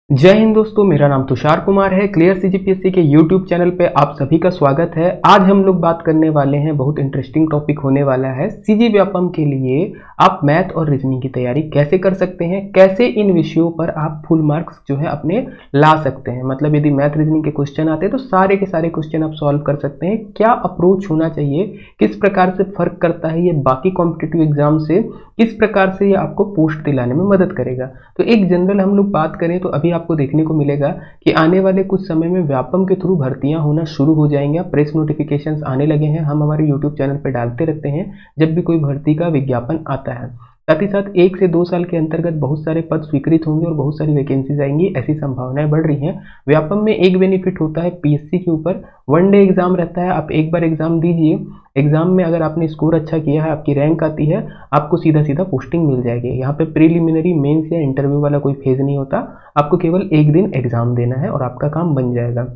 जय हिंद दोस्तों, मेरा नाम तुषार कुमार है। क्लियर सीजीपीएससी के यूट्यूब चैनल पे आप सभी का स्वागत है। आज हम लोग बात करने वाले हैं, बहुत इंटरेस्टिंग टॉपिक होने वाला है। सीजी व्यापम के लिए आप मैथ और रीजनिंग की तैयारी कैसे कर सकते हैं, कैसे इन विषयों पर आप फुल मार्क्स जो है अपने ला सकते हैं। मतलब यदि मैथ रीजनिंग के क्वेश्चन आते हैं तो सारे के सारे क्वेश्चन आप सॉल्व कर सकते हैं। क्या अप्रोच होना चाहिए, किस प्रकार से फर्क करता है ये बाकी कॉम्पिटिटिव एग्जाम से, किस प्रकार से ये आपको पोस्ट दिलाने में मदद करेगा। तो एक जनरल हम लोग बात करें तो अभी आपको देखने को मिलेगा कि आने वाले कुछ समय में व्यापम के थ्रू भर्तियां होना शुरू हो जाएंगे। प्रेस नोटिफिकेशंस आने लगे हैं, हम हमारे यूट्यूब चैनल पर डालते रहते हैं जब भी कोई भर्ती का विज्ञापन आता है। साथ ही साथ 1 से 2 साल के अंतर्गत बहुत सारे पद स्वीकृत होंगे और बहुत सारी वैकेंसीज आएंगी, ऐसी संभावनाएं बढ़ रही हैं। व्यापम में एक बेनिफिट होता है पीएससी के ऊपर, 1 डे एग्जाम रहता है। आप एक बार एग्जाम दीजिए, एग्जाम में अगर आपने स्कोर अच्छा किया है, आपकी रैंक आती है, आपको सीधा सीधा पोस्टिंग मिल जाएगी। यहाँ पे प्रीलिमिनरी, मेंस या इंटरव्यू वाला कोई फेज नहीं होता। आपको केवल एक दिन एग्जाम देना है और आपका काम बन जाएगा।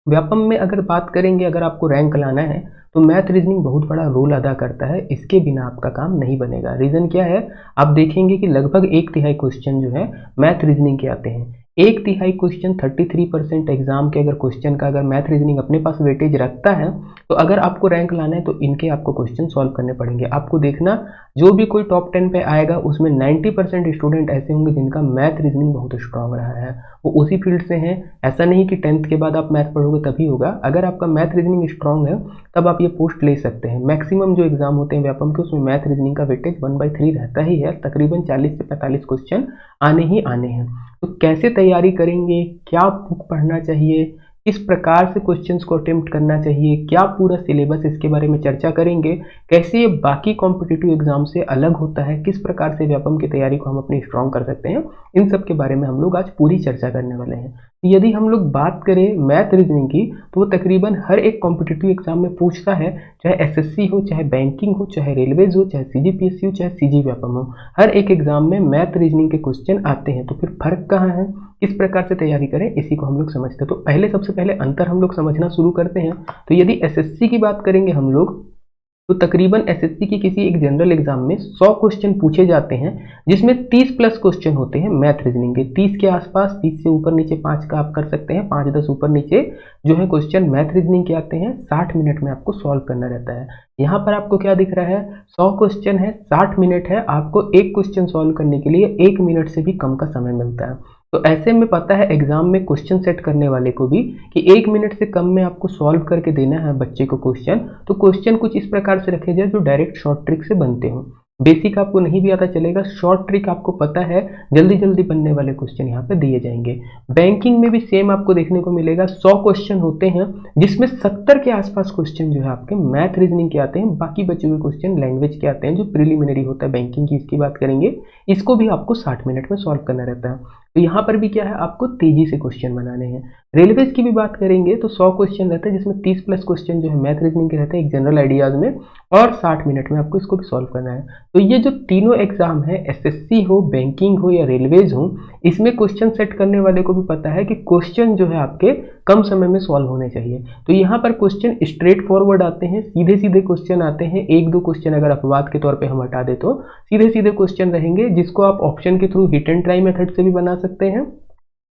व्यापम में अगर बात करेंगे, अगर आपको रैंक लाना है तो मैथ रीजनिंग बहुत बड़ा रोल अदा करता है। इसके बिना आपका काम नहीं बनेगा। रीजन क्या है, आप देखेंगे कि लगभग 1/3 क्वेश्चन जो है मैथ रीजनिंग के आते हैं। 1/3 क्वेश्चन, 33% एग्जाम के अगर क्वेश्चन का अगर मैथ रीजनिंग अपने पास वेटेज रखता है तो अगर आपको रैंक लाना है तो इनके आपको क्वेश्चन सॉल्व करने पड़ेंगे। आपको देखना, जो भी कोई टॉप 10 पे आएगा उसमें 90% स्टूडेंट ऐसे होंगे जिनका मैथ रीजनिंग बहुत स्ट्रांग रहा है, वो उसी फील्ड से हैं। ऐसा नहीं कि 10th के बाद आप मैथ पढ़ोगे तभी होगा। अगर आपका मैथ रीजनिंग स्ट्रांग है तब आप ये पोस्ट ले सकते हैं। मैक्सिमम जो एग्जाम होते हैं व्यापम के, उसमें मैथ रीजनिंग का वेटेज 1/3 रहता ही है। तकरीबन 40 से 45 क्वेश्चन आने ही आने हैं। तो कैसे तैयारी करेंगे, क्या बुक पढ़ना चाहिए, किस प्रकार से क्वेश्चंस को अटेम्प्ट करना चाहिए, क्या पूरा सिलेबस, इसके बारे में चर्चा करेंगे। कैसे ये बाकी कॉम्पिटिटिव एग्जाम से अलग होता है, किस प्रकार से व्यापम की तैयारी को हम अपनी स्ट्रांग कर सकते हैं, इन सब के बारे में हम लोग आज पूरी चर्चा करने वाले हैं। तो यदि हम लोग बात करें मैथ रीजनिंग की तो वो तकरीबन हर एक कॉम्पिटिटिव एग्जाम में पूछता है, चाहे एसएससी हो, चाहे बैंकिंग हो, चाहे रेलवेज हो, चाहे सीजीपीएससी हो, चाहे सीजी व्यापम हो, हर एक एग्जाम में मैथ रीजनिंग के क्वेश्चन आते हैं। तो फिर फर्क कहाँ है, किस प्रकार से तैयारी करें, इसी को हम लोग समझते हैं। तो पहले, सबसे पहले अंतर हम लोग समझना शुरू करते हैं। तो यदि एसएससी की बात करेंगे हम लोग तो तकरीबन एसएससी की किसी एक जनरल एग्जाम में 100 क्वेश्चन पूछे जाते हैं, जिसमें 30 प्लस क्वेश्चन होते हैं मैथ रीजनिंग के। 30 के आसपास, 30 से ऊपर नीचे 5 का आप कर सकते हैं, 5-10 ऊपर नीचे जो है क्वेश्चन मैथ रीजनिंग के आते हैं। 60 मिनट में आपको सॉल्व करना रहता है। यहाँ पर आपको क्या दिख रहा है, 100 क्वेश्चन है, 60 मिनट है, आपको एक क्वेश्चन सॉल्व करने के लिए 1 मिनट से भी कम का समय मिलता है। तो ऐसे में पता है एग्जाम में क्वेश्चन सेट करने वाले को भी कि 1 मिनट से कम में आपको सॉल्व करके देना है बच्चे को क्वेश्चन। तो क्वेश्चन कुछ इस प्रकार से रखे जाए जो डायरेक्ट शॉर्ट ट्रिक से बनते हो। बेसिक आपको नहीं भी आता चलेगा, शॉर्ट ट्रिक आपको पता है, जल्दी जल्दी बनने वाले क्वेश्चन यहाँ पे दिए जाएंगे। बैंकिंग में भी सेम आपको देखने को मिलेगा, 100 क्वेश्चन होते हैं जिसमें 70 के आसपास क्वेश्चन जो है आपके मैथ रीजनिंग के आते हैं। बाकी बचे हुए क्वेश्चन लैंग्वेज के आते हैं, जो प्रिलिमिनरी होता है बैंकिंग की, इसकी बात करेंगे। इसको भी आपको 60 मिनट में सॉल्व करना रहता है। तो यहाँ पर भी क्या है, आपको तेजी से क्वेश्चन बनाने हैं। रेलवेज की भी बात करेंगे तो 100 क्वेश्चन रहता है, जिसमें 30 प्लस क्वेश्चन जो है मैथ रीजनिंग के रहते हैं एक जनरल आइडियाज में, और 60 मिनट में आपको इसको भी सॉल्व करना है। तो ये जो तीनों एग्जाम है, एसएससी हो, बैंकिंग हो या रेलवेज हो, इसमें क्वेश्चन सेट करने वाले को भी पता है कि क्वेश्चन जो है आपके कम समय में सॉल्व होने चाहिए। तो यहाँ पर क्वेश्चन स्ट्रेट फॉरवर्ड आते हैं, सीधे सीधे क्वेश्चन आते हैं। 1-2 क्वेश्चन अगर अपवाद के तौर पे हम हटा दे तो सीधे सीधे क्वेश्चन रहेंगे, जिसको आप ऑप्शन के through, hit and try method से भी बना सकते हैं,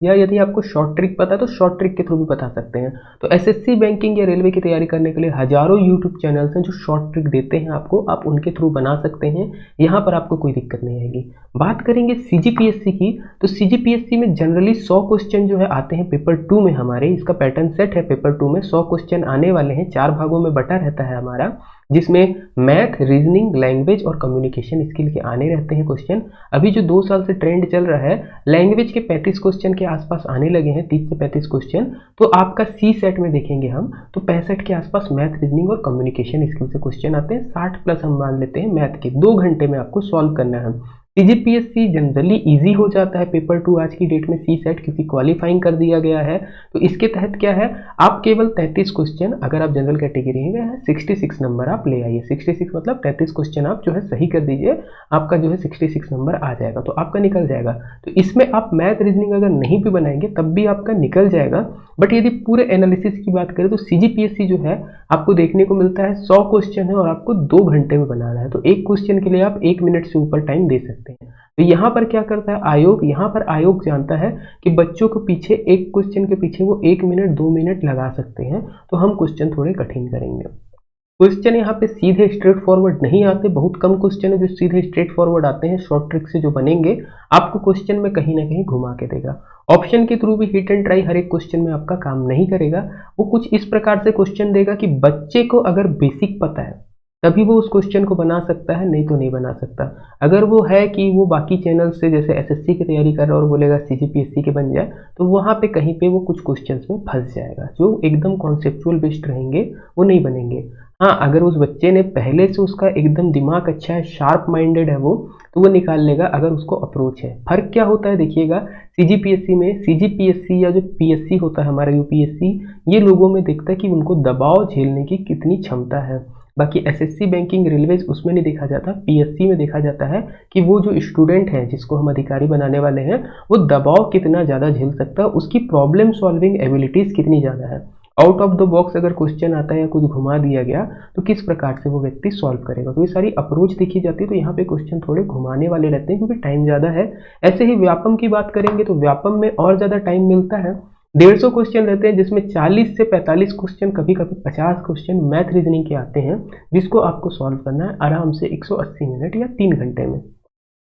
या यदि आपको शॉर्ट ट्रिक पता है तो शॉर्ट ट्रिक के थ्रू भी बता सकते हैं। तो एसएससी, बैंकिंग या रेलवे की तैयारी करने के लिए हजारों यूट्यूब चैनल्स हैं जो शॉर्ट ट्रिक देते हैं आपको, आप उनके थ्रू बना सकते हैं। यहाँ पर आपको कोई दिक्कत नहीं आएगी। बात करेंगे सीजीपीएससी की, तो सीजीपीएससी में जनरली 100 क्वेश्चन जो है आते हैं पेपर 2 में। हमारे इसका पैटर्न सेट है, पेपर 2 में 100 क्वेश्चन आने वाले हैं, 4 भागों में बटा रहता है हमारा, जिसमें मैथ, रीजनिंग, लैंग्वेज और कम्युनिकेशन स्किल के आने रहते हैं क्वेश्चन। अभी जो 2 साल से ट्रेंड चल रहा है, लैंग्वेज के 35 क्वेश्चन के आसपास आने लगे हैं, 30 से 35 क्वेश्चन। तो आपका सी सेट में देखेंगे हम तो 65 के आसपास मैथ, रीजनिंग और कम्युनिकेशन स्किल से क्वेश्चन आते हैं। 60 प्लस हम मान लेते हैं मैथ के, 2 घंटे में आपको सॉल्व करना है। सीजीपीएससी जनरली इजी हो जाता है पेपर 2 आज की डेट में, सी सेट, क्योंकि क्वालिफाइंग कर दिया गया है। तो इसके तहत क्या है, आप केवल 33 क्वेश्चन, अगर आप जनरल कैटेगरी में 66 नंबर आप ले आइए। 66 मतलब 33 क्वेश्चन आप जो है सही कर दीजिए, आपका जो है 66 नंबर आ जाएगा, तो आपका निकल जाएगा। तो इसमें आप मैथ, रीजनिंग अगर नहीं भी बनाएंगे तब भी आपका निकल जाएगा। बट यदि पूरे एनालिसिस की बात करें तो सीजीपीएससी जो है आपको देखने को मिलता है 100 क्वेश्चन है और आपको 2 घंटे में बनाना है। तो एक क्वेश्चन के लिए आप 1 मिनट से ऊपर टाइम दे सकते हैं। सकते हैं। तो यहाँ पर क्या करता है आयोग, यहाँ पर आयोग जानता है कि बच्चों को पीछे एक क्वेश्चन के पीछे वो 1 मिनट 2 मिनट लगा सकते हैं, तो हम क्वेश्चन थोड़े कठिन करेंगे। क्वेश्चन यहाँ पे सीधे स्ट्रेट फॉरवर्ड नहीं आते, बहुत कम क्वेश्चन है जो सीधे स्ट्रेट फॉरवर्ड आते हैं, शॉर्ट ट्रिक से जो बनेंगे आपको क्वेश्चन में कहीं ना कहीं घुमा के देगा। ऑप्शन के थ्रू भी हिट एंड ट्राई हर एक क्वेश्चन में आपका काम नहीं करेगा। वो कुछ इस प्रकार से क्वेश्चन देगा कि बच्चे को अगर बेसिक पता है तभी वो उस क्वेश्चन को बना सकता है, नहीं तो नहीं बना सकता। अगर वो है कि वो बाकी चैनल से जैसे एसएससी की तैयारी कर रहा है और बोलेगा सीजीपीएससी के बन जाए, तो वहाँ पे कहीं पे वो कुछ क्वेश्चंस में फंस जाएगा, जो एकदम कॉन्सेप्चुअल बेस्ड रहेंगे वो नहीं बनेंगे। हाँ, अगर उस बच्चे ने पहले से उसका एकदम दिमाग अच्छा है, शार्प माइंडेड है वो, तो वो निकाल लेगा अगर उसको अप्रोच है। फर्क क्या होता है देखिएगा, सीजीपीएससी में, सीजीपीएससी या जो पीएससी होता है हमारा यूपीएससी, ये लोगों में देखता है कि उनको दबाव झेलने की कितनी क्षमता है। बाकी एसएससी बैंकिंग रेलवेज उसमें नहीं देखा जाता, पीएससी में देखा जाता है कि वो जो स्टूडेंट है जिसको हम अधिकारी बनाने वाले हैं वो दबाव कितना ज़्यादा झेल सकता है, उसकी प्रॉब्लम सॉल्विंग एबिलिटीज़ कितनी ज़्यादा है। आउट ऑफ द बॉक्स अगर क्वेश्चन आता है या कुछ घुमा दिया गया तो किस प्रकार से वो व्यक्ति सॉल्व करेगा, तो ये सारी अप्रोच देखी जाती है। तो यहाँ पे क्वेश्चन थोड़े घुमाने वाले रहते हैं क्योंकि टाइम ज़्यादा है। ऐसे ही व्यापम की बात करेंगे तो व्यापम में और ज़्यादा टाइम मिलता है, 150 क्वेश्चन रहते हैं जिसमें 40 से 45 क्वेश्चन, कभी कभी 50 क्वेश्चन मैथ रीजनिंग के आते हैं, जिसको आपको सॉल्व करना है आराम से 180 मिनट या 3 घंटे में।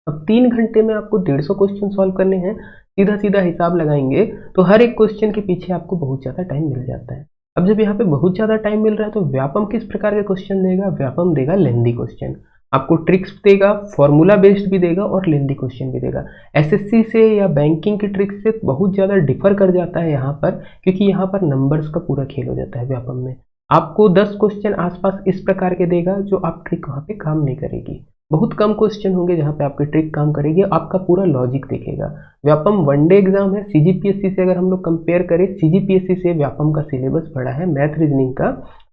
अब 3 घंटे में आपको 150 क्वेश्चन सॉल्व करने हैं, सीधा सीधा हिसाब लगाएंगे तो हर एक क्वेश्चन के पीछे आपको बहुत ज़्यादा टाइम मिल जाता है। अब जब यहाँ पे बहुत ज़्यादा टाइम मिल रहा है तो व्यापम किस प्रकार के क्वेश्चन देगा, व्यापम देगा लेंदी क्वेश्चन, आपको ट्रिक्स देगा, फॉर्मूला बेस्ड भी देगा और लेंदी क्वेश्चन भी देगा। एसएससी से या बैंकिंग की ट्रिक्स से बहुत ज़्यादा डिफर कर जाता है यहाँ पर, क्योंकि यहाँ पर नंबर्स का पूरा खेल हो जाता है। व्यापम में आपको 10 क्वेश्चन आसपास इस प्रकार के देगा जो आप ट्रिक वहाँ पे काम नहीं करेगी, बहुत कम क्वेश्चन होंगे जहाँ पे आपकी ट्रिक काम करेगी, आपका पूरा लॉजिक देखेगा। व्यापम वनडे एग्जाम है, सीजीपीएससी से अगर हम लोग कंपेयर करें, सीजीपीएससी से व्यापम का सिलेबस बड़ा है, मैथ रीजनिंग का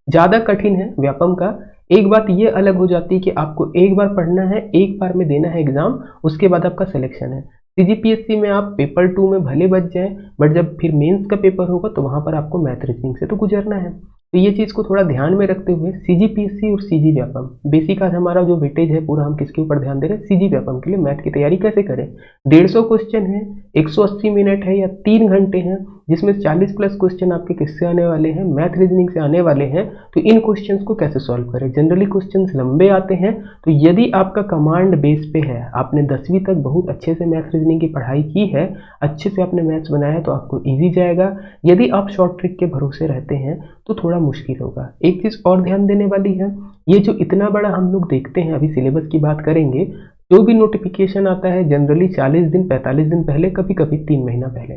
ज़्यादा कठिन है व्यापम का। एक बात ये अलग हो जाती है कि आपको एक बार पढ़ना है, एक बार में देना है एग्जाम, उसके बाद आपका सिलेक्शन है। सीजीपीएससी में आप पेपर 2 में भले बच जाएं, बट जब फिर मेंस का पेपर होगा तो वहाँ पर आपको मैथ रीजनिंग से तो गुजरना है। तो ये चीज़ को थोड़ा ध्यान में रखते हुए सीजीपीएससी और सीजी व्यापम, बेसिक आज हमारा जो वेटेज है पूरा हम किसके ऊपर ध्यान दे रहे हैं, सीजी व्यापम के लिए मैथ की तैयारी कैसे करें। 150 क्वेश्चन है, 180 मिनट है या 3 घंटे हैं, जिसमें 40 प्लस क्वेश्चन आपके किससे आने वाले हैं, मैथ रीजनिंग से आने वाले हैं। तो इन क्वेश्चंस को कैसे सॉल्व करें, जनरली क्वेश्चंस लंबे आते हैं, तो यदि आपका कमांड बेस पे है, आपने 10वीं तक बहुत अच्छे से मैथ रीजनिंग की पढ़ाई की है, अच्छे से आपने मैथ्स बनाया है, तो आपको ईजी जाएगा। यदि आप शॉर्ट ट्रिक के भरोसे रहते हैं तो थोड़ा मुश्किल होगा। एक चीज़ और ध्यान देने वाली है, ये जो इतना बड़ा हम लोग देखते हैं, अभी सिलेबस की बात करेंगे, जो भी नोटिफिकेशन आता है जनरली 40 दिन 45 दिन पहले, कभी कभी 3 महीना पहले।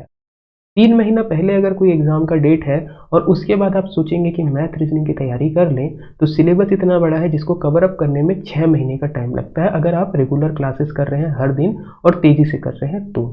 3 महीना पहले अगर कोई एग्जाम का डेट है और उसके बाद आप सोचेंगे कि मैथ रीजनिंग की तैयारी कर लें, तो सिलेबस इतना बड़ा है जिसको कवर अप करने में 6 महीने का टाइम लगता है, अगर आप रेगुलर क्लासेस कर रहे हैं हर दिन और तेज़ी से कर रहे हैं तो।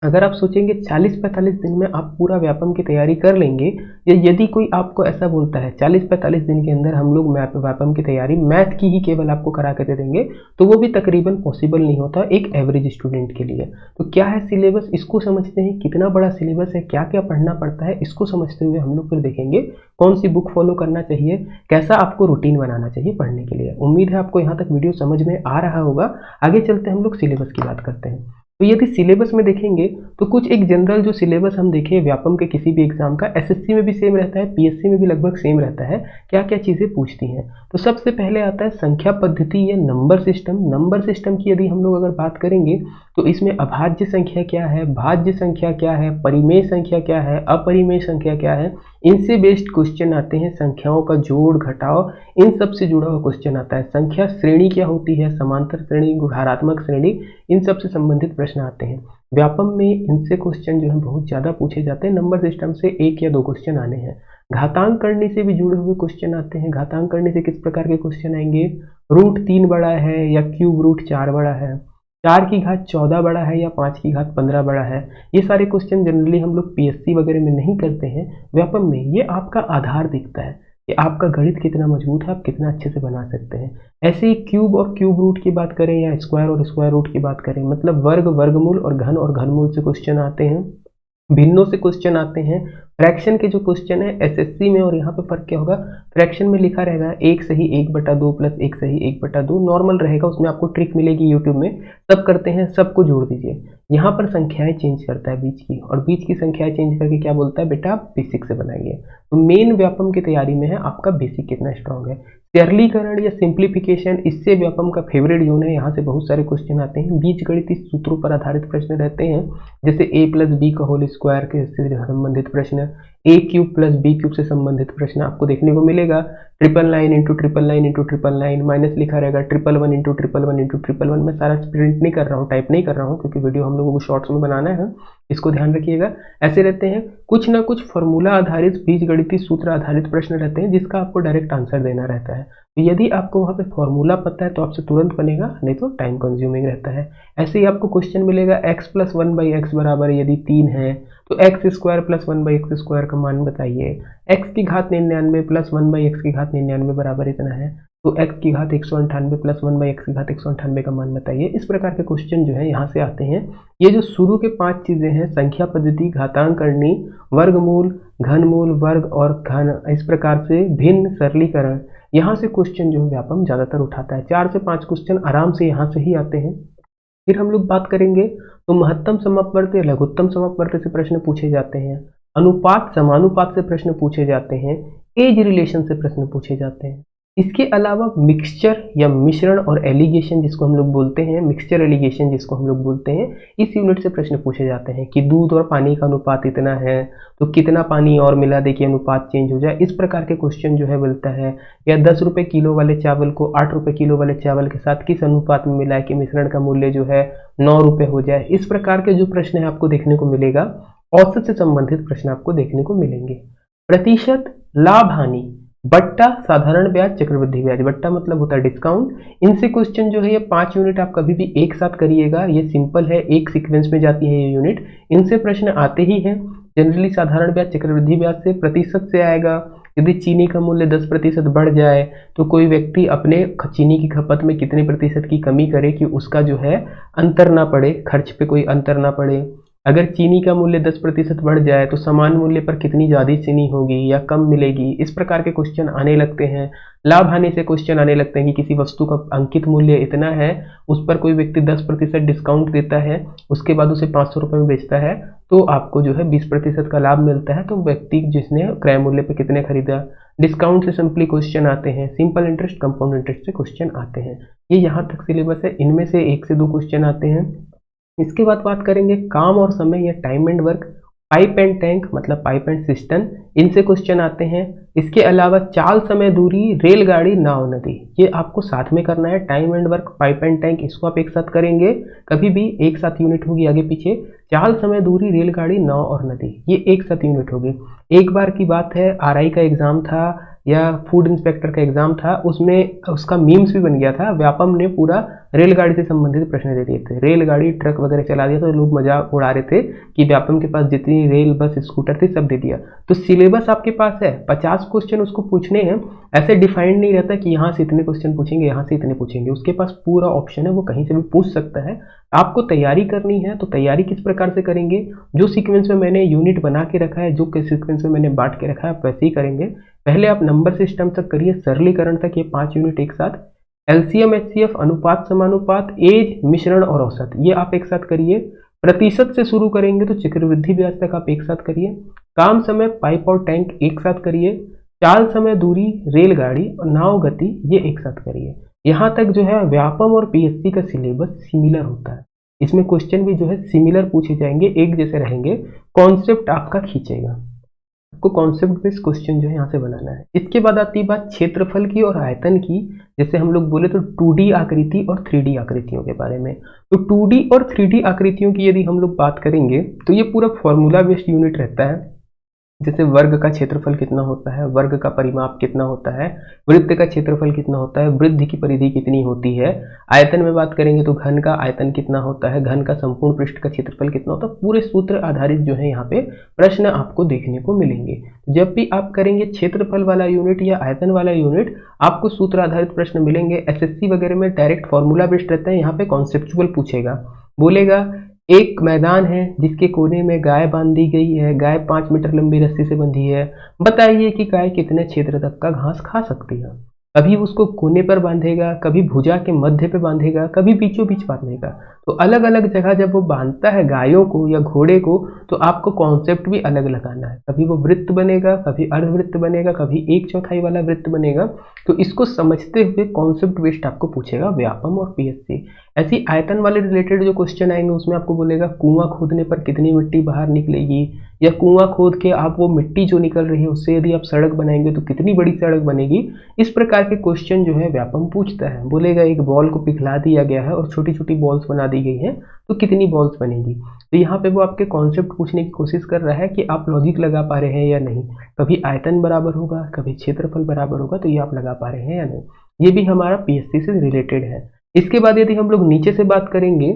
अगर आप सोचेंगे 40-45 दिन में आप पूरा व्यापम की तैयारी कर लेंगे, या यदि कोई आपको ऐसा बोलता है 40-45 दिन के अंदर हम लोग व्यापम की तैयारी मैथ की ही केवल आपको करा के दे देंगे, तो वो भी तकरीबन पॉसिबल नहीं होता एक एवरेज स्टूडेंट के लिए। तो क्या है सिलेबस, इसको समझते हैं, कितना बड़ा सिलेबस है, क्या क्या पढ़ना पड़ता है, इसको समझते हुए हम लोग फिर देखेंगे कौन सी बुक फॉलो करना चाहिए, कैसा आपको रूटीन बनाना चाहिए पढ़ने के लिए। उम्मीद है आपको यहाँ तक वीडियो समझ में आ रहा होगा। आगे चलते हम लोग सिलेबस की बात करते हैं। तो यदि सिलेबस में देखेंगे तो कुछ एक जनरल जो सिलेबस हम देखें व्यापम के किसी भी एग्जाम का, एसएससी में भी सेम रहता है, पीएससी में भी लगभग सेम रहता है। क्या क्या चीज़ें पूछती हैं, तो सबसे पहले आता है संख्या पद्धति या नंबर सिस्टम। नंबर सिस्टम की यदि हम लोग अगर बात करेंगे तो इसमें अभाज्य संख्या क्या है, भाज्य संख्या क्या है, परिमेय संख्या क्या है, अपरिमेय संख्या क्या है, इनसे बेस्ड क्वेश्चन आते हैं। संख्याओं का जोड़ घटाव, इन सब से जुड़ा हुआ क्वेश्चन आता है। संख्या श्रेणी क्या होती है, समांतर श्रेणी, गुणात्मक श्रेणी, इन सब से संबंधित प्रश्न आते हैं। व्यापम में इनसे क्वेश्चन जो है बहुत ज़्यादा पूछे जाते हैं। नंबर सिस्टम से 1 या 2 क्वेश्चन आने हैं। घातांक करने से भी जुड़े हुए क्वेश्चन आते हैं। घातांक करने से किस प्रकार के क्वेश्चन आएंगे, रूट 3 बड़ा है या क्यूब रूट 4 बड़ा है, 4 की घात 14 बड़ा है या 5 की घात 15 बड़ा है। ये सारे क्वेश्चन जनरली हम लोग पीएससी वगैरह में नहीं करते हैं, व्यापम में ये आपका आधार दिखता है कि आपका गणित कितना मजबूत है, आप कितना अच्छे से बना सकते हैं। ऐसे ही क्यूब और क्यूब रूट की बात करें या स्क्वायर और स्क्वायर रूट की बात करें, मतलब वर्ग, वर्गमूल और घन घनमूल से क्वेश्चन आते हैं। भिन्नों से क्वेश्चन आते हैं, फ्रैक्शन के जो क्वेश्चन है एसएससी में और यहाँ पे फर्क क्या होगा, फ्रैक्शन में लिखा रहेगा 1 सही 1/2 प्लस 1 सही 1/2 नॉर्मल रहेगा, उसमें आपको ट्रिक मिलेगी यूट्यूब में, सब करते हैं, सबको जोड़ दीजिए। यहाँ पर संख्याएं चेंज करता है बीच की, और बीच की संख्याएं चेंज करके क्या बोलता है, बेटा आप बेसिक से बनाइए। तो मेन व्यापम की तैयारी में है आपका बेसिक कितना स्ट्रांग है। सरलीकरण या सिंप्लीफिकेशन, इससे व्यापम का फेवरेट जोन है, यहाँ से बहुत सारे क्वेश्चन आते हैं, बीजगणितीय सूत्रों पर आधारित प्रश्न रहते हैं, जैसे a प्लस बी का होल स्क्वायर के से संबंधित प्रश्न, a cube plus B cube से संबंधित प्रश्न आपको देखने को मिलेगा। 999 इंटू 999 इंटू 999 माइनस लिखा रहेगा 111 इंटू 111 इंटू 111। मैं सारा प्रिंट नहीं कर रहा हूँ, टाइप नहीं कर रहा हूँ, क्योंकि वीडियो हम लोगों को शॉर्ट्स में बनाना है, इसको ध्यान रखिएगा। ऐसे रहते हैं, कुछ ना कुछ फॉर्मूला आधारित बीजगणितीय सूत्र आधारित प्रश्न रहते हैं, जिसका आपको डायरेक्ट आंसर देना रहता है। तो यदि आपको वहाँ पे फॉर्मूला पता है तो आपसे तुरंत बनेगा, नहीं तो टाइम कंज्यूमिंग रहता है। ऐसे ही आपको क्वेश्चन मिलेगा x प्लस 1/x बराबर यदि 3 है तो x square plus 1/x square का मान बताइए। x की घात 99 प्लस 1/x की घात 99 बराबर इतना है, तो x की घात 198 प्लस 1/x की घात 198 का मान बताइए। इस प्रकार के क्वेश्चन जो है यहाँ से आते हैं। ये जो शुरू के 5 चीज़ें हैं, संख्या पद्धति, घातांक करनी, वर्गमूल, घनमूल, वर्ग और घन, इस प्रकार से भिन्न, सरलीकरण, यहाँ से क्वेश्चन जो है व्यापम ज़्यादातर उठाता है। 4 से 5 क्वेश्चन आराम से यहाँ से ही आते हैं। फिर हम लोग बात करेंगे तो महत्तम समापवर्त या लघुत्तम समापवर्त से प्रश्न पूछे जाते हैं, अनुपात समानुपात से प्रश्न पूछे जाते हैं, एज रिलेशन से प्रश्न पूछे जाते हैं। इसके अलावा मिक्सचर या मिश्रण और एलिगेशन जिसको हम लोग बोलते हैं, मिक्सचर एलिगेशन जिसको हम लोग बोलते हैं, इस यूनिट से प्रश्न पूछे जाते हैं कि दूध और पानी का अनुपात इतना है तो कितना पानी और मिला दे कि अनुपात चेंज हो जाए। इस प्रकार के क्वेश्चन जो है मिलता है। या 10 रुपये किलो वाले चावल को 8 रुपये किलो वाले चावल के साथ किस अनुपात में मिलाए कि मिश्रण का मूल्य जो है 9 रुपये हो जाए। इस प्रकार के जो प्रश्न है आपको देखने को मिलेगा। औसत से संबंधित प्रश्न आपको देखने को मिलेंगे। प्रतिशत, लाभ हानि, बट्टा, साधारण ब्याज, चक्रवृद्धि ब्याज। बट्टा मतलब होता है डिस्काउंट। इनसे क्वेश्चन जो है ये 5 यूनिट आप कभी भी एक साथ करिएगा, ये सिंपल है, एक सीक्वेंस में जाती है ये यूनिट। इनसे प्रश्न आते ही हैं। जनरली साधारण ब्याज चक्रवृद्धि ब्याज से, प्रतिशत से आएगा। यदि चीनी का मूल्य 10% बढ़ जाए तो कोई व्यक्ति अपने चीनी की खपत में कितने प्रतिशत की कमी करे कि उसका जो है अंतर ना पड़े, खर्च पे कोई अंतर ना पड़े। अगर चीनी का मूल्य 10% बढ़ जाए तो समान मूल्य पर कितनी ज़्यादा चीनी होगी या कम मिलेगी। इस प्रकार के क्वेश्चन आने लगते हैं। लाभ हानि से क्वेश्चन आने लगते हैं कि किसी वस्तु का अंकित मूल्य इतना है, उस पर कोई व्यक्ति 10% डिस्काउंट देता है, उसके बाद उसे 500 रुपये में बेचता है, तो आपको जो है 20% का लाभ मिलता है। तो व्यक्ति जिसने क्रय मूल्य पर कितने खरीदा। डिस्काउंट से सिंपली क्वेश्चन आते हैं। सिंपल इंटरेस्ट, कंपाउंड इंटरेस्ट से क्वेश्चन आते हैं। ये यहाँ तक सिलेबस है। इनमें से 1 से 2 क्वेश्चन आते हैं। इसके बाद बात करेंगे काम और समय या time and work, pipe and tank मतलब पाइप एंड सिस्टम, इनसे क्वेश्चन आते हैं। इसके अलावा चाल, समय, दूरी, रेलगाड़ी, नाव, नदी, ये आपको साथ में करना है। Time and work, pipe and tank, इसको आप एक साथ करेंगे, कभी भी एक साथ यूनिट होगी आगे पीछे। चाल, समय, दूरी, रेलगाड़ी, नाव और नदी, ये एक साथ यूनिट होगी। एक बार की बात है, आरआई का एग्जाम था या फूड इंस्पेक्टर का एग्जाम था, उसमें उसका मीम्स भी बन गया था। व्यापम ने पूरा रेलगाड़ी से संबंधित प्रश्न दे दिए थे, रेलगाड़ी ट्रक वगैरह चला दिया, तो लोग मजाक उड़ा रहे थे कि व्यापम के पास जितनी रेल बस स्कूटर थी सब दे दिया। तो सिलेबस आपके पास है, 50 क्वेश्चन उसको पूछने हैं। ऐसे डिफाइंड नहीं रहता कि यहाँ से इतने क्वेश्चन पूछेंगे, यहाँ से इतने पूछेंगे, उसके पास पूरा ऑप्शन है, वो कहीं से भी पूछ सकता है। आपको तैयारी करनी है तो तैयारी किस प्रकार से करेंगे, जो सीक्वेंस में मैंने यूनिट बना के रखा है, जो सीक्वेंस में मैंने बांट के रखा है, आप वैसे ही करेंगे। पहले आप नंबर सिस्टम तक करिए, सरलीकरण तक, ये 5 यूनिट एक साथ। एलसीएम, एचसीएफ, अनुपात समानुपात, एज, मिश्रण और औसत, ये आप एक साथ करिए। प्रतिशत से शुरू करेंगे तो चक्रवृद्धि ब्याज तक आप एक साथ करिए। काम, समय, पाइप और टैंक एक साथ करिए। चाल, समय, दूरी, रेलगाड़ी और नाव, गति, ये एक साथ करिए। यहाँ तक जो है व्यापम और पीएससी का सिलेबस सिमिलर होता है। इसमें क्वेश्चन भी जो है सिमिलर पूछे जाएंगे, एक जैसे रहेंगे। कॉन्सेप्ट आपका खींचेगा, आपको कॉन्सेप्ट बेस्ड क्वेश्चन जो है यहाँ से बनाना है। इसके बाद आती है बात क्षेत्रफल की और आयतन की। जैसे हम लोग बोले तो 2D आकृति और 3D आकृतियों के बारे में। तो 2D और 3D आकृतियों की यदि हम लोग बात करेंगे तो ये पूरा फॉर्मूला बेस्ड यूनिट रहता है। जैसे वर्ग का क्षेत्रफल कितना होता है, वर्ग का परिमाप कितना होता है, वृत्त का क्षेत्रफल कितना होता है, वृत्त की परिधि कितनी होती है। आयतन में बात करेंगे तो घन का आयतन कितना होता है, घन का संपूर्ण पृष्ठ का क्षेत्रफल कितना होता है। पूरे सूत्र आधारित जो है यहाँ पे प्रश्न आपको देखने को मिलेंगे। जब भी आप करेंगे क्षेत्रफल वाला यूनिट या आयतन वाला यूनिट, आपको सूत्र आधारित प्रश्न मिलेंगे। एसएससी वगैरह में डायरेक्ट फॉर्मूला बेस्ड रहता है, यहाँ पे कॉन्सेप्चुअल पूछेगा, बोलेगा एक मैदान है जिसके कोने में गाय बांधी गई है, गाय 5 मीटर लंबी रस्सी से बंधी है। बताइए कि गाय कितने क्षेत्र तक का घास खा सकती है। कभी उसको कोने पर बांधेगा, कभी भुजा के मध्य पे बांधेगा, कभी बीचों बीच बांधेगा। तो अलग अलग जगह जब वो बांधता है गायों को या घोड़े को, तो आपको कॉन्सेप्ट भी अलग लगाना है। कभी वो वृत्त बनेगा, कभी अर्धवृत्त बनेगा, कभी 1/4 वाला वृत्त बनेगा। तो इसको समझते हुए कॉन्सेप्ट बेस्ड आपको पूछेगा व्यापम और पीएससी। ऐसी आयतन वाले रिलेटेड जो क्वेश्चन आएंगे उसमें आपको बोलेगा कुआं खोदने पर कितनी मिट्टी बाहर निकलेगी, या कुआं खोद के आप वो मिट्टी जो निकल रही है उससे यदि आप सड़क बनाएंगे तो कितनी बड़ी सड़क बनेगी। इस प्रकार के क्वेश्चन जो है व्यापम पूछता है। बोलेगा एक बॉल को पिघला दिया गया है और छोटी छोटी बॉल्स बना दी गई हैं, तो कितनी बॉल्स बनेगी। तो यहाँ पे वो आपके कॉन्सेप्ट पूछने की कोशिश कर रहा है कि आप लॉजिक लगा पा रहे हैं या नहीं। कभी आयतन बराबर होगा, कभी क्षेत्रफल बराबर होगा, तो ये आप लगा पा रहे हैं या नहीं। ये भी हमारा पीएससी से रिलेटेड है। इसके बाद यदि हम लोग नीचे से बात करेंगे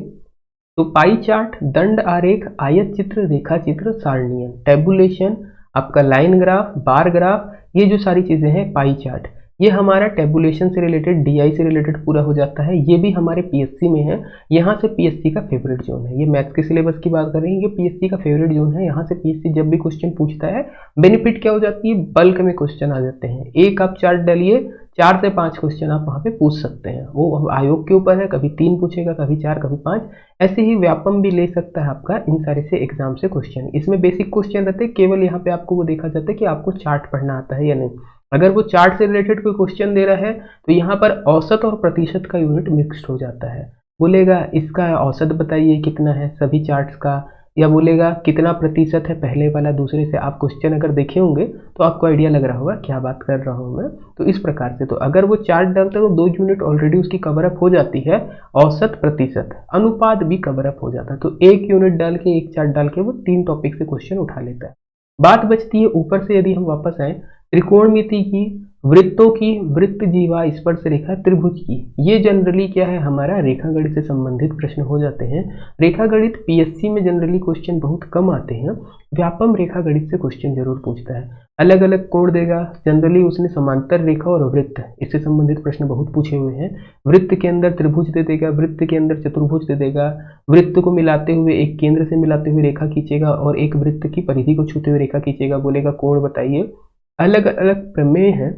तो पाई चार्ट, दंड आरेख, आयत चित्र, रेखा चित्र, सारणियन, टेबुलेशन, आपका लाइन ग्राफ, बार ग्राफ, ये जो सारी चीजें हैं पाई चार्ट, ये हमारा टेबुलेशन से रिलेटेड, डीआई से रिलेटेड पूरा हो जाता है। ये भी हमारे पीएससी में है। यहाँ से पीएससी का फेवरेट जोन है। ये मैथ्स के सिलेबस की बात कर रहे हैं, ये पीएससी का फेवरेट जोन है। यहाँ से पीएससी जब भी क्वेश्चन पूछता है, बेनिफिट क्या हो जाती है, बल्क में क्वेश्चन आ जाते हैं। एक आप चार्ट डालिए, 4 से 5 क्वेश्चन आप वहाँ पे पूछ सकते हैं। वो आयोग के ऊपर है, कभी 3 पूछेगा, कभी 4, कभी 5। ऐसे ही व्यापम भी ले सकता है आपका इन सारे से एग्जाम से क्वेश्चन। इसमें बेसिक क्वेश्चन रहते हैं, केवल यहाँ पे आपको वो देखा जाता है कि आपको चार्ट पढ़ना आता है या नहीं। अगर वो चार्ट से रिलेटेड कोई क्वेश्चन दे रहा है तो यहाँ पर औसत और प्रतिशत का यूनिट मिक्स्ड हो जाता है। बोलेगा इसका औसत बताइए कितना है सभी चार्ट्स का, या बोलेगा कितना प्रतिशत है पहले वाला दूसरे से। आप क्वेश्चन अगर देखे होंगे तो आपको आइडिया लग रहा होगा क्या बात कर रहा हूँ मैं। तो इस प्रकार से तो अगर वो चार्ट डालता है तो 2 यूनिट ऑलरेडी उसकी कवर अप हो जाती है। औसत, प्रतिशत, अनुपात भी कवर अप हो जाता है। तो 1 यूनिट डाल के, 1 चार्ट डाल के वो 3 टॉपिक से क्वेश्चन उठा लेता है। बात बचती है ऊपर से, यदि हम वापस आए त्रिकोणमिति की, वृत्तों की, वृत्त, जीवा, स्पर्श रेखा, त्रिभुज की। ये जनरली क्या है, हमारा रेखागणित से संबंधित प्रश्न हो जाते हैं। रेखागणित पीएससी में जनरली क्वेश्चन बहुत कम आते हैं। व्यापम रेखागणित से क्वेश्चन जरूर पूछता है। अलग अलग कोण देगा, जनरली उसने समांतर रेखा और वृत्त इससे संबंधित प्रश्न बहुत पूछे हुए हैं। वृत्त के अंदर त्रिभुज दे देगा, वृत्त के अंदर चतुर्भुज दे देगा, वृत्त को मिलाते हुए एक केंद्र से मिलाते हुए रेखा खींचेगा और एक वृत्त की परिधि को छूते हुए रेखा खींचेगा। बोलेगा कोण बताइए। अलग अलग प्रमेय है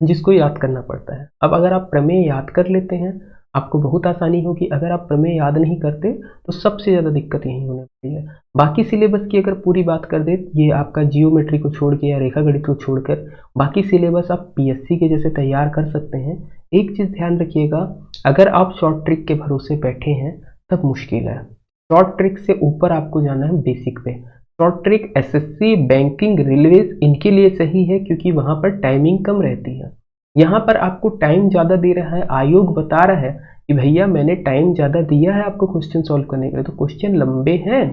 जिसको याद करना पड़ता है। अब अगर आप प्रमेय याद कर लेते हैं आपको बहुत आसानी होगी। अगर आप प्रमेय याद नहीं करते तो सबसे ज़्यादा दिक्कत यही होने वाली है। बाकी सिलेबस की अगर पूरी बात कर दे, ये आपका जियोमेट्री को छोड़ के या रेखागणित को छोड़कर बाकी सिलेबस आप पीएससी के जैसे तैयार कर सकते हैं। एक चीज़ ध्यान रखिएगा, अगर आप शॉर्ट ट्रिक के भरोसे बैठे हैं तब मुश्किल है। शॉर्ट ट्रिक से ऊपर आपको जाना है बेसिक पे। Short trick SSC, banking, railways इनके लिए सही है क्योंकि वहां पर टाइमिंग कम रहती है। यहाँ पर आपको टाइम ज़्यादा दे रहा है, आयोग बता रहा है कि भैया मैंने टाइम ज़्यादा दिया है आपको क्वेश्चन सॉल्व करने के लिए, तो क्वेश्चन लंबे हैं।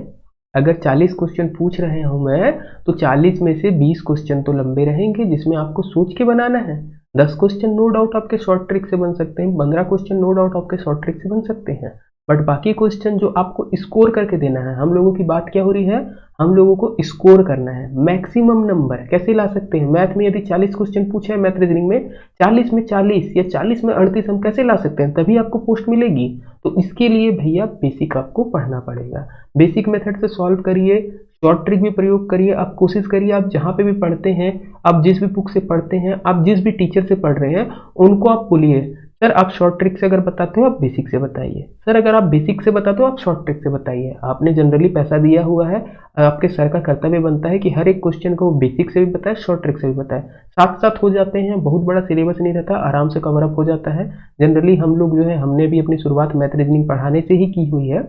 अगर 40 क्वेश्चन पूछ रहे हूँ मैं तो 40 में से 20 क्वेश्चन तो लंबे रहेंगे जिसमें आपको सोच के बनाना है। 10 क्वेश्चन नो डाउट आपके शॉर्ट ट्रिक से बन सकते हैं, 15 क्वेश्चन नो डाउट आपके शॉर्ट ट्रिक से बन सकते हैं। बट बाकी क्वेश्चन जो आपको स्कोर करके देना है, हम लोगों की बात क्या हो रही है, हम लोगों को स्कोर करना है। मैक्सिमम नंबर कैसे ला सकते हैं, मैथ में यदि 40 क्वेश्चन पूछे हैं, मैथ रीजनिंग में 40 में 40 या 40 में 38 हम कैसे ला सकते हैं, तभी आपको पोस्ट मिलेगी। तो इसके लिए भैया बेसिक आपको पढ़ना पड़ेगा। बेसिक मेथड से सॉल्व करिए, शॉर्ट ट्रिक भी प्रयोग करिए। आप कोशिश करिए आप जहाँ पे भी पढ़ते हैं, आप जिस भी बुक से पढ़ते हैं, आप जिस भी टीचर से पढ़ रहे हैं उनको आप बोलिए सर आप शॉर्ट ट्रिक से अगर बताते हो आप बेसिक से बताइए, सर अगर आप बेसिक से बताते हो आप शॉर्ट ट्रिक से बताइए। आपने जनरली पैसा दिया हुआ है, आपके सर का कर्तव्य बनता है कि हर एक क्वेश्चन को बेसिक से भी बताए, शॉर्ट ट्रिक से भी बताए। साथ साथ हो जाते हैं, बहुत बड़ा सिलेबस नहीं रहता, आराम से कवर अप हो जाता है। जनरली हम लोग जो है, हमने भी अपनी शुरुआत मैथ रीजनिंग पढ़ाने से ही की हुई है।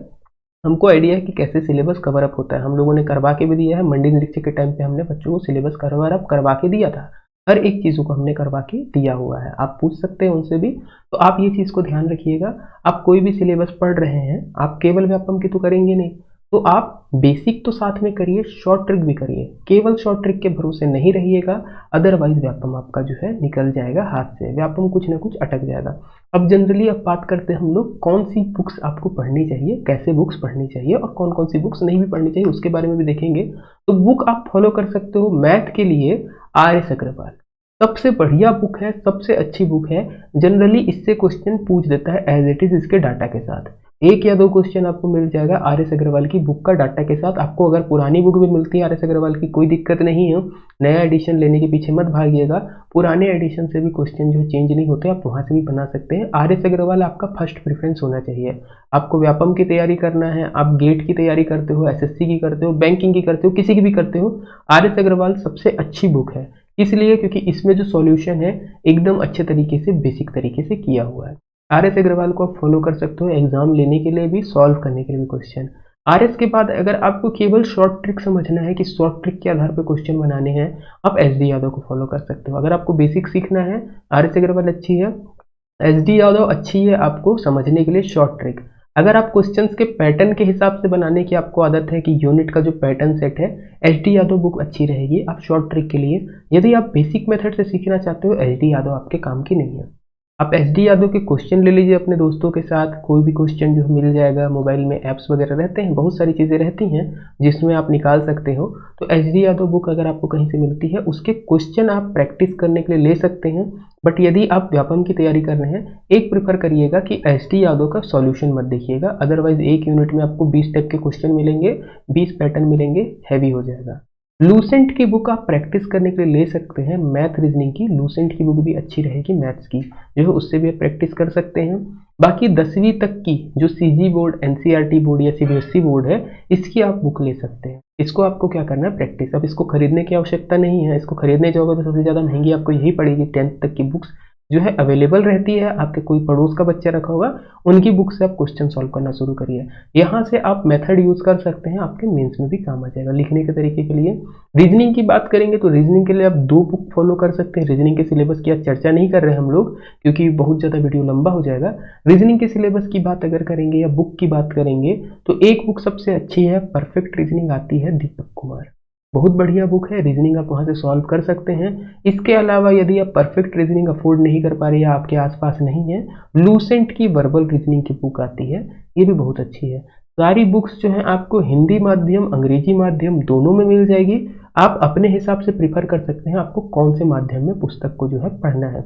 हमको आइडिया है कि कैसे सिलेबस कवर अप होता है। हम लोगों ने करवा के भी दिया है, मंडी निरीक्षक के टाइम पे हमने बच्चों को सिलेबस कवर अप करवा के दिया था। हर एक चीज़ों को हमने करवा के दिया हुआ है, आप पूछ सकते हैं उनसे भी। तो आप ये चीज़ को ध्यान रखिएगा, आप कोई भी सिलेबस पढ़ रहे हैं, आप केवल व्यापम की तो करेंगे नहीं, तो आप बेसिक तो साथ में करिए, शॉर्ट ट्रिक भी करिए। केवल शॉर्ट ट्रिक के भरोसे नहीं रहिएगा, अदरवाइज व्यापम आपका जो है निकल जाएगा हाथ से, व्यापम कुछ ना कुछ अटक जाएगा। अब जनरली अब बात करते हैं हम लोग कौन सी बुक्स आपको पढ़नी चाहिए, कैसे बुक्स पढ़नी चाहिए और कौन कौन सी बुक्स नहीं भी पढ़नी चाहिए, उसके बारे में भी देखेंगे। तो बुक आप फॉलो कर सकते हो मैथ के लिए, आर.एस. अग्रवाल सबसे बढ़िया बुक है, सबसे अच्छी बुक है। जनरली इससे क्वेश्चन पूछ देता है एज इट इज इसके डाटा के साथ। 1 या 2 क्वेश्चन आपको मिल जाएगा आर एस अग्रवाल की बुक का डाटा के साथ। आपको अगर पुरानी बुक भी मिलती है आर एस अग्रवाल की, कोई दिक्कत नहीं है, नया एडिशन लेने के पीछे मत भागिएगा। पुराने एडिशन से भी क्वेश्चन जो चेंज नहीं होते, आप वहाँ से भी बना सकते हैं। आर एस अग्रवाल आपका फर्स्ट प्रेफरेंस होना चाहिए। आपको व्यापम की तैयारी करना है, आप गेट की तैयारी करते हो, एसएससी की करते हो, बैंकिंग की करते हो, किसी की भी करते हो, आर एस अग्रवाल सबसे अच्छी बुक है। इसलिए क्योंकि इसमें जो सॉल्यूशन है एकदम अच्छे तरीके से, बेसिक तरीके से किया हुआ है। आर एस अग्रवाल को आप फॉलो कर सकते हो एग्जाम लेने के लिए भी, सॉल्व करने के लिए भी क्वेश्चन। आर एस के बाद अगर आपको केवल शॉर्ट ट्रिक समझना है कि शॉर्ट ट्रिक के आधार पर क्वेश्चन बनाने हैं, आप एस डी यादव को फॉलो कर सकते हो। अगर आपको बेसिक सीखना है, आर एस अग्रवाल अच्छी है, एस डी यादव अच्छी है आपको समझने के लिए शॉर्ट ट्रिक। अगर आप क्वेश्चंस के पैटर्न के हिसाब से बनाने की आपको आदत है कि यूनिट का जो पैटर्न सेट है, एस डी यादव बुक अच्छी रहेगी आप शॉर्ट ट्रिक के लिए। यदि आप बेसिक मेथड से सीखना चाहते हो, एस डी यादव आपके काम की नहीं है। आप एस डी यादव के क्वेश्चन ले लीजिए अपने दोस्तों के साथ, कोई भी क्वेश्चन जो मिल जाएगा। मोबाइल में ऐप्स वगैरह रहते हैं, बहुत सारी चीज़ें रहती हैं जिसमें आप निकाल सकते हो। तो एस डी यादव बुक अगर आपको कहीं से मिलती है, उसके क्वेश्चन आप प्रैक्टिस करने के लिए ले सकते हैं। बट यदि आप व्यापम की तैयारी कर रहे हैं, एक प्रेफर करिएगा कि एस डी यादव का सॉल्यूशन मत देखिएगा। अदरवाइज एक यूनिट में आपको 20 टाइप के क्वेश्चन मिलेंगे, 20 पैटर्न मिलेंगे, हैवी हो जाएगा। लूसेंट की बुक आप प्रैक्टिस करने के लिए ले सकते हैं, मैथ रीजनिंग की। लूसेंट की बुक भी अच्छी रहेगी मैथ्स की, जो है उससे भी आप प्रैक्टिस कर सकते हैं। बाकी 10वीं तक की जो सीजी बोर्ड, एनसीईआरटी बोर्ड या सीबीएसई बोर्ड है, इसकी आप बुक ले सकते हैं। इसको आपको क्या करना है, प्रैक्टिस। अब इसको खरीदने की आवश्यकता नहीं है, इसको खरीदने जाओगे तो सबसे ज़्यादा महंगी आपको यही पड़ेगी। 10th तक की बुक्स जो है अवेलेबल रहती है, आपके कोई पड़ोस का बच्चा रखा होगा, उनकी बुक से आप क्वेश्चन सॉल्व करना शुरू करिए। यहाँ से आप मेथड यूज कर सकते हैं, आपके मेंस में भी काम आ जाएगा लिखने के तरीके के लिए। रीजनिंग की बात करेंगे तो रीजनिंग के लिए आप 2 बुक फॉलो कर सकते हैं। रीजनिंग के सिलेबस की आज चर्चा नहीं कर रहे हैं हम लोग, क्योंकि बहुत ज़्यादा वीडियो लंबा हो जाएगा। रीजनिंग के सिलेबस की बात अगर करेंगे या बुक की बात करेंगे, तो एक बुक सबसे अच्छी है, परफेक्ट रीजनिंग आती है दीपक कुमार, बहुत बढ़िया बुक है। रीजनिंग आप वहाँ से सॉल्व कर सकते हैं। इसके अलावा यदि आप परफेक्ट रीजनिंग अफोर्ड नहीं कर पा रहे या आपके आसपास नहीं है, लूसेंट की वर्बल रीजनिंग की बुक आती है, ये भी बहुत अच्छी है। सारी बुक्स जो हैं आपको हिंदी माध्यम, अंग्रेजी माध्यम दोनों में मिल जाएगी। आप अपने हिसाब से प्रीफर कर सकते हैं आपको कौन से माध्यम में पुस्तक को जो है पढ़ना है।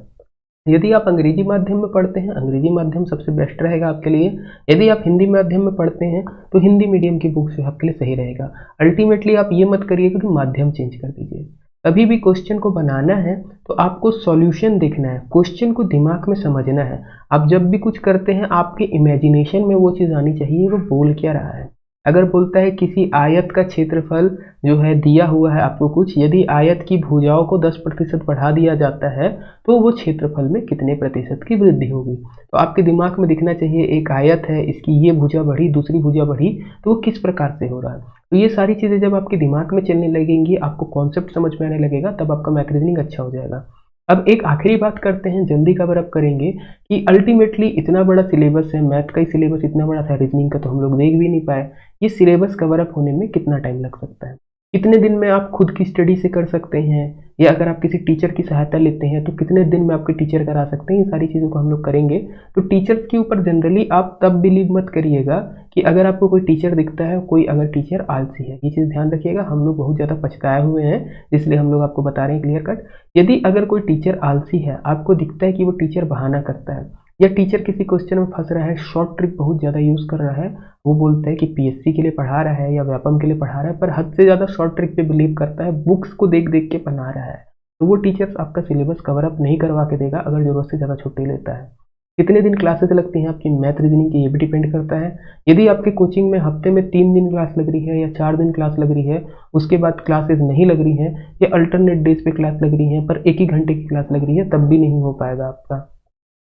यदि आप अंग्रेजी माध्यम में पढ़ते हैं, अंग्रेजी माध्यम सबसे बेस्ट रहेगा आपके लिए। यदि आप हिंदी माध्यम में पढ़ते हैं, तो हिंदी मीडियम की बुक जो है आपके लिए सही रहेगा। अल्टीमेटली आप ये मत करिएगा कि माध्यम चेंज कर दीजिए। कभी भी क्वेश्चन को बनाना है तो आपको सॉल्यूशन देखना है, क्वेश्चन को दिमाग में समझना है। आप जब भी कुछ करते हैं, आपके इमेजिनेशन में वो चीज़ आनी चाहिए, वो बोल क्या रहा है। अगर बोलता है किसी आयत का क्षेत्रफल जो है दिया हुआ है आपको कुछ, यदि आयत की भुजाओं को 10% बढ़ा दिया जाता है, तो वो क्षेत्रफल में कितने प्रतिशत की वृद्धि होगी। तो आपके दिमाग में दिखना चाहिए एक आयत है, इसकी ये भुजा बढ़ी, दूसरी भुजा बढ़ी, तो वो किस प्रकार से हो रहा है। तो ये सारी चीज़ें जब आपके दिमाग में चलने लगेंगी, आपको कॉन्सेप्ट समझ में आने लगेगा, तब आपका मैथ रीजनिंग अच्छा हो जाएगा। अब एक आखिरी बात करते हैं, जल्दी कवर अप करेंगे कि अल्टीमेटली इतना बड़ा सिलेबस है, मैथ का ही सिलेबस इतना बड़ा था, रीजनिंग का तो हम लोग देख भी नहीं पाए। ये सिलेबस कवर अप होने में कितना टाइम लग सकता है, कितने दिन में आप खुद की स्टडी से कर सकते हैं, या अगर आप किसी टीचर की सहायता लेते हैं तो कितने दिन में आपके टीचर करा सकते हैं। ये सारी चीज़ों को हम लोग करेंगे। तो टीचर्स के ऊपर जनरली आप तब बिलीव मत करिएगा कि अगर आपको कोई टीचर दिखता है, कोई अगर टीचर आलसी है, ये चीज़ ध्यान रखिएगा। हम लोग बहुत ज़्यादा पछताए हुए हैं, इसलिए हम लोग आपको बता रहे हैं क्लियर कट। यदि अगर कोई टीचर आलसी है, आपको दिखता है कि वो टीचर बहाना करता है, या टीचर किसी क्वेश्चन में फंस रहा है, शॉर्ट ट्रिक बहुत ज़्यादा यूज़ कर रहा है, वो बोलता है कि पीएससी के लिए पढ़ा रहा है या व्यापम के लिए पढ़ा रहा है, पर हद से ज़्यादा शॉर्ट ट्रिक पे बिलीव करता है, बुक्स को देख देख के बना रहा है, तो वो टीचर्स आपका सिलेबस कवर अप नहीं करवा के देगा अगर ज़रूरत से ज़्यादा छुट्टी लेता है। कितने दिन क्लासेस लगती हैं आपकी मैथ रीजनिंग की, ये भी डिपेंड करता है। यदि आपके कोचिंग में हफ्ते में 3 दिन क्लास लग रही है या 4 दिन क्लास लग रही है, उसके बाद क्लासेस नहीं लग रही हैं, या अल्टरनेट डेज पे क्लास लग रही है पर 1 ही घंटे की क्लास लग रही है, तब भी नहीं हो पाएगा आपका।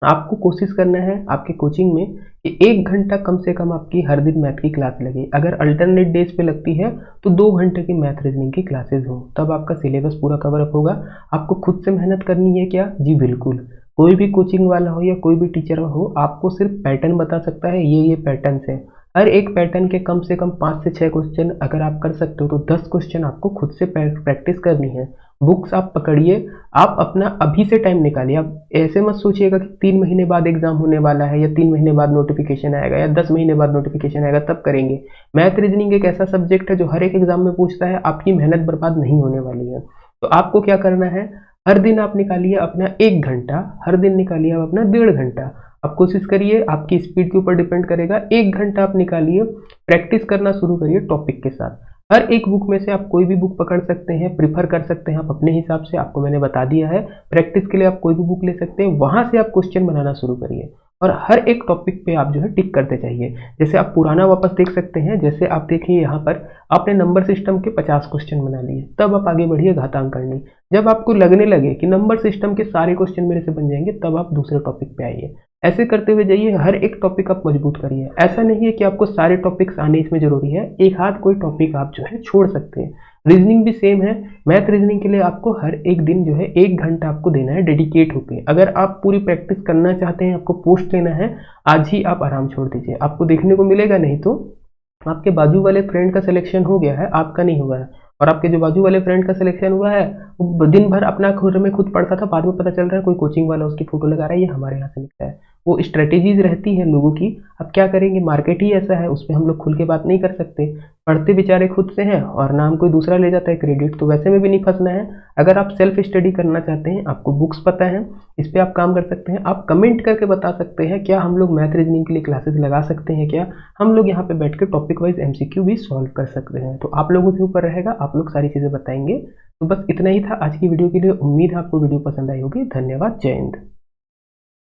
आपको कोशिश करना है आपके कोचिंग में कि 1 घंटा कम से कम आपकी हर दिन मैथ की क्लास लगे। अगर अल्टरनेट डेज पे लगती है तो 2 घंटे की मैथ रीजनिंग की क्लासेस हो, तब आपका सिलेबस पूरा कवर अप होगा। आपको खुद से मेहनत करनी है क्या? जी बिल्कुल। कोई भी कोचिंग वाला हो या कोई भी टीचर हो, आपको सिर्फ पैटर्न बता सकता है, ये पैटर्न है। हर एक पैटर्न के कम से कम 5 से 6 क्वेश्चन अगर आप कर सकते हो, तो 10 क्वेश्चन आपको खुद से प्रैक्टिस करनी है। बुक्स आप पकड़िए, आप अपना अभी से टाइम निकालिए। आप ऐसे मत सोचिएगा कि 3 महीने बाद एग्जाम होने वाला है, या 3 महीने बाद नोटिफिकेशन आएगा, या 10 महीने बाद नोटिफिकेशन आएगा तब करेंगे। मैथ रीजनिंग एक ऐसा सब्जेक्ट है जो हर एक एग्जाम में पूछता है, आपकी मेहनत बर्बाद नहीं होने वाली है। तो आपको क्या करना है, हर दिन आप निकालिए अपना 1 घंटा, हर दिन निकालिए आप अपना 1.5 घंटा। आप कोशिश करिए, आपकी स्पीड के ऊपर डिपेंड करेगा। 1 घंटा आप निकालिए, प्रैक्टिस करना शुरू करिए टॉपिक के साथ। हर एक बुक में से आप कोई भी बुक पकड़ सकते हैं, प्रिफर कर सकते हैं आप अपने हिसाब से, आपको मैंने बता दिया है। प्रैक्टिस के लिए आप कोई भी बुक ले सकते हैं, वहां से आप क्वेश्चन बनाना शुरू करिए और हर एक टॉपिक पे आप जो है टिक करते जाइए। जैसे आप पुराना वापस देख सकते हैं, जैसे आप देखिए यहाँ पर आपने नंबर सिस्टम के 50 क्वेश्चन बना लिए, तब आप आगे बढ़िए घातांक करने। जब आपको लगने लगे कि नंबर सिस्टम के सारे क्वेश्चन मेरे से बन जाएंगे, तब आप दूसरे टॉपिक पे आइए। ऐसे करते हुए जाइए, हर एक टॉपिक आप मजबूत करिए। ऐसा नहीं है कि आपको सारे टॉपिक्स आने इसमें जरूरी है, एक आध कोई टॉपिक आप जो है छोड़ सकते हैं। रीजनिंग भी सेम है। मैथ रीजनिंग के लिए आपको हर एक दिन जो है 1 घंटा आपको देना है डेडिकेट होके। अगर आप पूरी प्रैक्टिस करना चाहते हैं, आपको पोस्ट लेना है, आज ही आप आराम छोड़ दीजिए, आपको देखने को मिलेगा। नहीं तो आपके बाजू वाले फ्रेंड का सिलेक्शन हो गया है, आपका नहीं हुआ है। और आपके जो बाजू वाले फ्रेंड का सिलेक्शन हुआ है, वो दिन भर अपना खुद में खुद पढ़ता था, बाद में पता चल रहा है कोई कोचिंग वाला उसकी फोटो लगा रहा है, ये हमारे यहाँ से निकला है। वो स्ट्रेटेजीज रहती है लोगों की। अब क्या करेंगे, मार्केट ही ऐसा है, उस पर हम लोग खुल के बात नहीं कर सकते। पढ़ते बेचारे खुद से हैं और नाम कोई दूसरा ले जाता है क्रेडिट, तो वैसे में भी नहीं फंसना है। अगर आप सेल्फ स्टडी करना चाहते हैं, आपको बुक्स पता है, इस पर आप काम कर सकते हैं। आप कमेंट करके बता सकते हैं क्या हम लोग मैथ रीजनिंग के लिए क्लासेस लगा सकते हैं, क्या हम लोग यहाँ पे बैठ के टॉपिक वाइज एमसीक्यू भी सॉल्व कर सकते हैं। तो आप लोगों के ऊपर रहेगा, आप लोग सारी चीज़ें बताएंगे। तो बस इतना ही था आज की वीडियो के लिए। उम्मीद है आपको वीडियो पसंद आई होगी। धन्यवाद। जय हिंद।